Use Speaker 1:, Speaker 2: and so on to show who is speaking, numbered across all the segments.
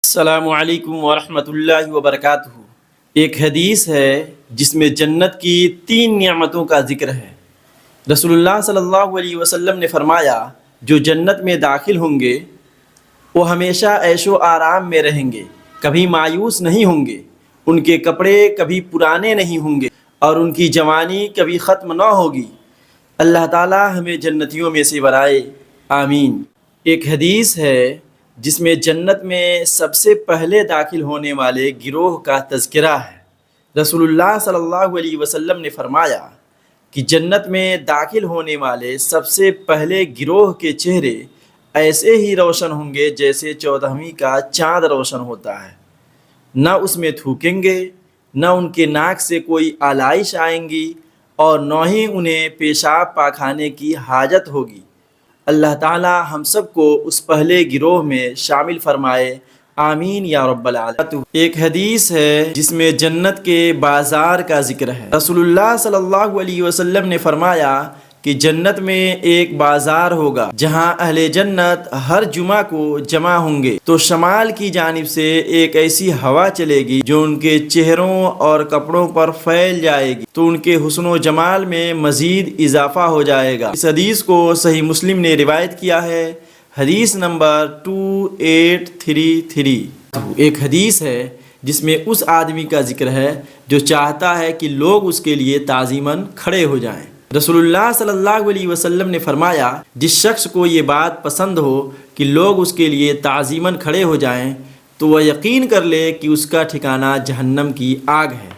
Speaker 1: السلام علیکم ورحمۃ اللہ وبرکاتہ۔ ایک حدیث ہے جس میں جنت کی 3 نعمتوں کا ذکر ہے۔ رسول اللہ صلی اللہ علیہ وسلم نے فرمایا، جو جنت میں داخل ہوں گے وہ ہمیشہ عیش و آرام میں رہیں گے، کبھی مایوس نہیں ہوں گے، ان کے کپڑے کبھی پرانے نہیں ہوں گے اور ان کی جوانی کبھی ختم نہ ہوگی۔ اللہ تعالی ہمیں جنتیوں میں سے بنائے، آمین۔ ایک حدیث ہے جس میں جنت میں سب سے پہلے داخل ہونے والے گروہ کا تذکرہ ہے۔ رسول اللہ صلی اللہ علیہ وسلم نے فرمایا کہ جنت میں داخل ہونے والے سب سے پہلے گروہ کے چہرے ایسے ہی روشن ہوں گے جیسے 14ویں کا چاند روشن ہوتا ہے، نہ اس میں تھوکیں گے، نہ ان کے ناک سے کوئی آلائش آئیں گی اور نہ ہی انہیں پیشاب پاخانے کی حاجت ہوگی۔ اللہ تعالی ہم سب کو اس پہلے گروہ میں شامل فرمائے، آمین یا رب العالمین۔ ایک حدیث ہے جس میں جنت کے بازار کا ذکر ہے۔ رسول اللہ صلی اللہ علیہ وسلم نے فرمایا کہ جنت میں ایک بازار ہوگا جہاں اہل جنت ہر جمعہ کو جمع ہوں گے، تو شمال کی جانب سے ایک ایسی ہوا چلے گی جو ان کے چہروں اور کپڑوں پر پھیل جائے گی، تو ان کے حسن و جمال میں مزید اضافہ ہو جائے گا۔ اس حدیث کو صحیح مسلم نے روایت کیا ہے، حدیث نمبر 2833۔ ایک حدیث ہے جس میں اس آدمی کا ذکر ہے جو چاہتا ہے کہ لوگ اس کے لیے تعظیماً کھڑے ہو جائیں۔ رسول اللہ صلی اللہ علیہ وسلم نے فرمایا، جس شخص کو یہ بات پسند ہو کہ لوگ اس کے لیے تعظیماً کھڑے ہو جائیں تو وہ یقین کر لے کہ اس کا ٹھکانہ جہنم کی آگ ہے۔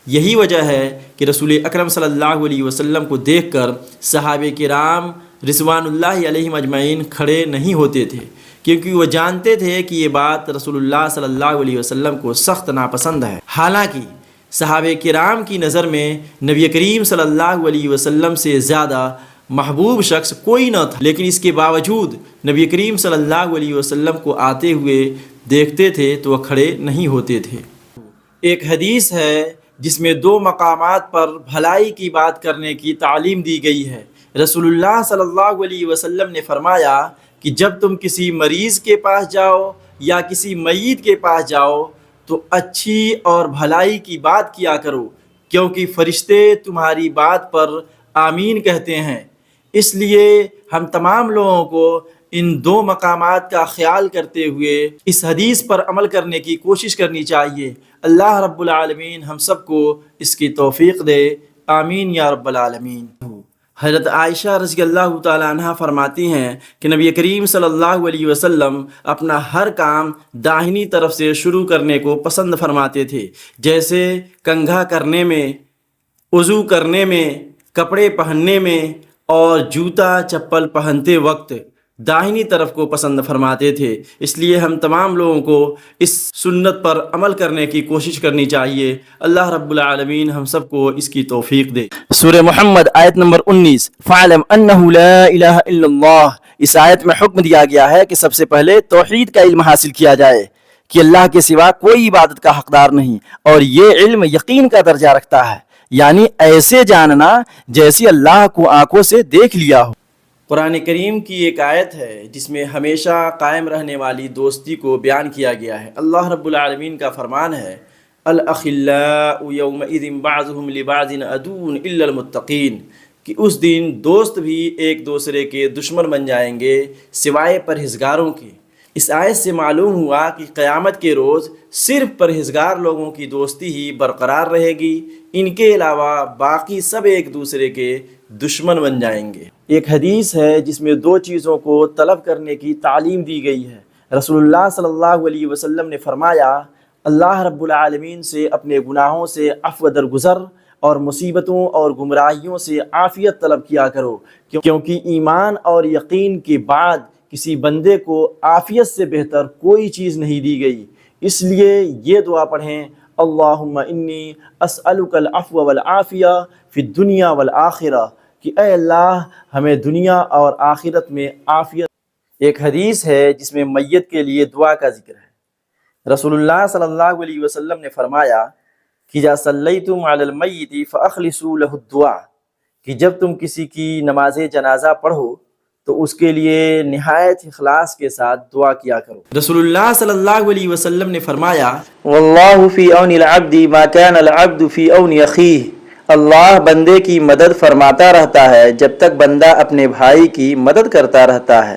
Speaker 1: یہی وجہ ہے کہ رسول اکرم صلی اللہ علیہ وسلم کو دیکھ کر صحابہ کرام رضوان اللہ علیہم اجمعین کھڑے نہیں ہوتے تھے، کیونکہ وہ جانتے تھے کہ یہ بات رسول اللہ صلی اللہ علیہ وسلم کو سخت ناپسند ہے۔ حالانکہ صحابہ کرام کی نظر میں نبی کریم صلی اللہ علیہ وسلم سے زیادہ محبوب شخص کوئی نہ تھا، لیکن اس کے باوجود نبی کریم صلی اللہ علیہ وسلم کو آتے ہوئے دیکھتے تھے تو وہ کھڑے نہیں ہوتے تھے۔ ایک حدیث ہے جس میں 2 مقامات پر بھلائی کی بات کرنے کی تعلیم دی گئی ہے۔ رسول اللہ صلی اللہ علیہ وسلم نے فرمایا کہ جب تم کسی مریض کے پاس جاؤ یا کسی میت کے پاس جاؤ تو اچھی اور بھلائی کی بات کیا کرو، کیونکہ فرشتے تمہاری بات پر آمین کہتے ہیں۔ اس لیے ہم تمام لوگوں کو ان 2 مقامات کا خیال کرتے ہوئے اس حدیث پر عمل کرنے کی کوشش کرنی چاہیے۔ اللہ رب العالمین ہم سب کو اس کی توفیق دے، آمین یا رب العالمین۔ حضرت عائشہ رضی اللہ تعالیٰ عنہ فرماتی ہیں کہ نبی کریم صلی اللہ علیہ وسلم اپنا ہر کام داہنی طرف سے شروع کرنے کو پسند فرماتے تھے، جیسے کنگھا کرنے میں، وضو کرنے میں، کپڑے پہننے میں اور جوتا چپل پہنتے وقت داہنی طرف کو پسند فرماتے تھے۔ اس لیے ہم تمام لوگوں کو اس سنت پر عمل کرنے کی کوشش کرنی چاہیے۔ اللہ رب العالمین ہم سب کو اس کی توفیق دے۔ سورہ محمد آیت نمبر 19، فَاعْلَمْ أَنَّهُ لَا إِلَهَ إِلَّا اللَّهُ۔ اس آیت میں حکم دیا گیا ہے کہ سب سے پہلے توحید کا علم حاصل کیا جائے کہ اللہ کے سوا کوئی عبادت کا حقدار نہیں، اور یہ علم یقین کا درجہ رکھتا ہے، یعنی ایسے جاننا جیسے اللہ کو آنکھوں سے دیکھ لیا ہو۔ قرآن کریم کی ایک آیت ہے جس میں ہمیشہ قائم رہنے والی دوستی کو بیان کیا گیا ہے۔ اللہ رب العالمین کا فرمان ہے، الْأَخِلَّاءُ يَوْمَئِذٍ بَعْضُهُمْ لِبَعْضٍ عَدُوٌّ إِلَّا الْمُتَّقِينَ، کہ اس دن دوست بھی ایک دوسرے کے دشمن بن جائیں گے سوائے پرہیزگاروں کے۔ اس آیت سے معلوم ہوا کہ قیامت کے روز صرف پرہیزگار لوگوں کی دوستی ہی برقرار رہے گی، ان کے علاوہ باقی سب ایک دوسرے کے دشمن بن جائیں گے۔ ایک حدیث ہے جس میں 2 چیزوں کو طلب کرنے کی تعلیم دی گئی ہے۔ رسول اللہ صلی اللہ علیہ وسلم نے فرمایا، اللہ رب العالمین سے اپنے گناہوں سے عفو درگزر اور مصیبتوں اور گمراہیوں سے عافیت طلب کیا کرو، کیونکہ ایمان اور یقین کے بعد کسی بندے کو عافیت سے بہتر کوئی چیز نہیں دی گئی۔ اس لیے یہ دعا پڑھیں، اللہم انی اسألک العفو والعافیہ فی الدنیا والآخرہ، کہ اے اللہ ہمیں دنیا اور آخرت میں عافیت۔ ایک حدیث ہے جس میں میت کے لیے دعا کا ذکر ہے۔ رسول اللہ صلی اللہ علیہ وسلم نے فرمایا کہ اذا صلیتم علی المیت فاخلصوا له الدعاء، کہ جب تم کسی کی نماز جنازہ پڑھو تو اس کے لیے نہایت اخلاص کے ساتھ دعا کیا کرو۔ رسول اللہ صلی اللہ علیہ وسلم نے فرمایا
Speaker 2: واللہ فی عون العبد ما کان العبد فی عون اخیہ، اللہ بندے کی مدد فرماتا رہتا ہے جب تک بندہ اپنے بھائی کی مدد کرتا رہتا ہے۔